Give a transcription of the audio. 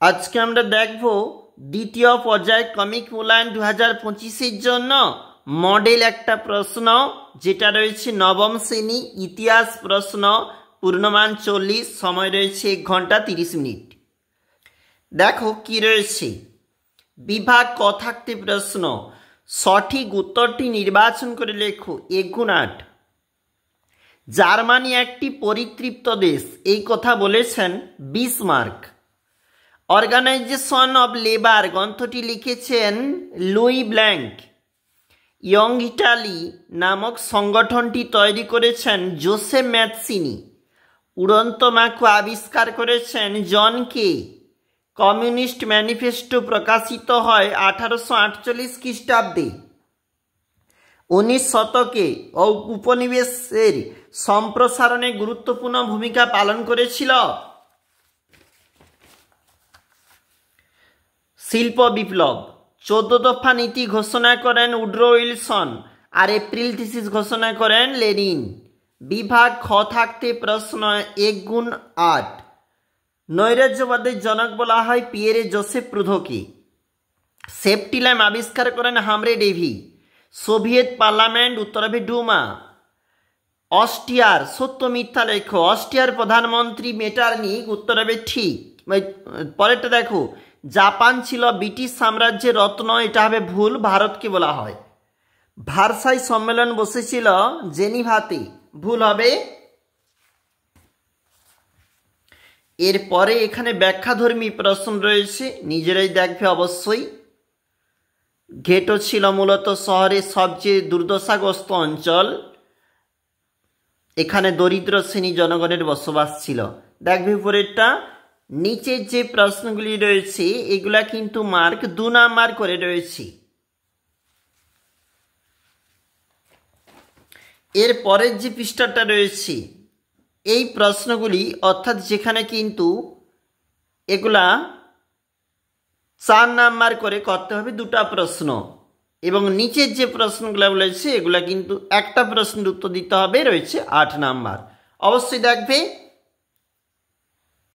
আজকে আমরা দেখব দ্বিতীয় পর্যায়ে ক্রমিক মূল্যায়ন 2025-এর জন্য মডেল একটা প্রশ্ন, যেটা রয়েছে নবম শ্রেণী ইতিহাস প্রশ্ন, পূর্ণমান 40, সময় রয়েছে 1 ঘন্টা 30 মিনিট। দেখো কি রয়েছে। বিভাগ ক থাকতে প্রশ্ন, সঠিক উত্তরটি নির্বাচন করে লেখো। 1 × 8। জার্মানি একটি পরিতৃপ্ত দেশ, এই কথা বলেছেন বিসমার্ক। অর্গানাইজেশন অব লেবার গ্রন্থটি লিখেছেন লুই ব্ল্যাঙ্ক। ইয়ং ইটালি নামক সংগঠনটি তৈরি করেছেন জোসেফ ম্যাৎসিনি। উড়ন্ত মাকু আবিষ্কার করেছেন জন কে। কমিউনিস্ট ম্যানিফেস্টো প্রকাশিত হয় 1848 খ্রিস্টাব্দে। 19 শতকে উপনিবেশের সম্প্রসারণে গুরুত্বপূর্ণ ভূমিকা পালন করেছিল শিল্প বিপ্লব। 14 দফা নীতি ঘোষণা করেন উড্রো উইলসন, আর এপ্রিল থিসিস ঘোষণা করেন লেনিন। বিভাগ খ থাকতে প্রশ্ন 1 × 8। নৈরাজ্যবাদের জনক বলা হয় পিয়েরে জোসেফ প্রুধোকে। সেফটি ল্যাম্প আবিষ্কার করেন হামরে ডেভি। সোভিয়েত পার্লামেন্ট উত্তর হবে ডুমা। অস্ট্রিয়ার সত্য মিথ্যা লেখো। অস্ট্রিয়ার প্রধানমন্ত্রী মেটারনিক, উত্তর হবে ঠিক। পরেরটা দেখো, জাপান ছিল ব্রিটিশ সাম্রাজ্যের রত্ন, এটা হবে ভুল, ভারতকে বলা হয়। ভার্সাই সম্মেলন বসেছিল জেনিভাতে, ভুল হবে। এরপরে এখানে ব্যাখ্যাধর্মী প্রশ্ন রয়েছে, নিজেরাই দেখবে অবশ্যই। ঘেটো ছিল মূলত শহরের সবচেয়ে দুর্দশাগ্রস্ত অঞ্চল, এখানে দরিদ্র শ্রেণী জনগণের বসবাস ছিল। দেখবে উপরেরটা। নিচের যে প্রশ্নগুলি রয়েছে এগুলা কিন্তু মার্ক 2 নাম্বার করে রয়েছে। এর পরের যে পৃষ্ঠাটা রয়েছে এই প্রশ্নগুলি, অর্থাৎ যেখানে কিন্তু এগুলা 4 নাম্বার করে করতে হবে 2টা প্রশ্ন, এবং নিচের যে প্রশ্নগুলো বলেছে এগুলা কিন্তু একটা প্রশ্নের উত্তর দিতে হবে, রয়েছে 8 নাম্বার। অবশ্যই দেখবে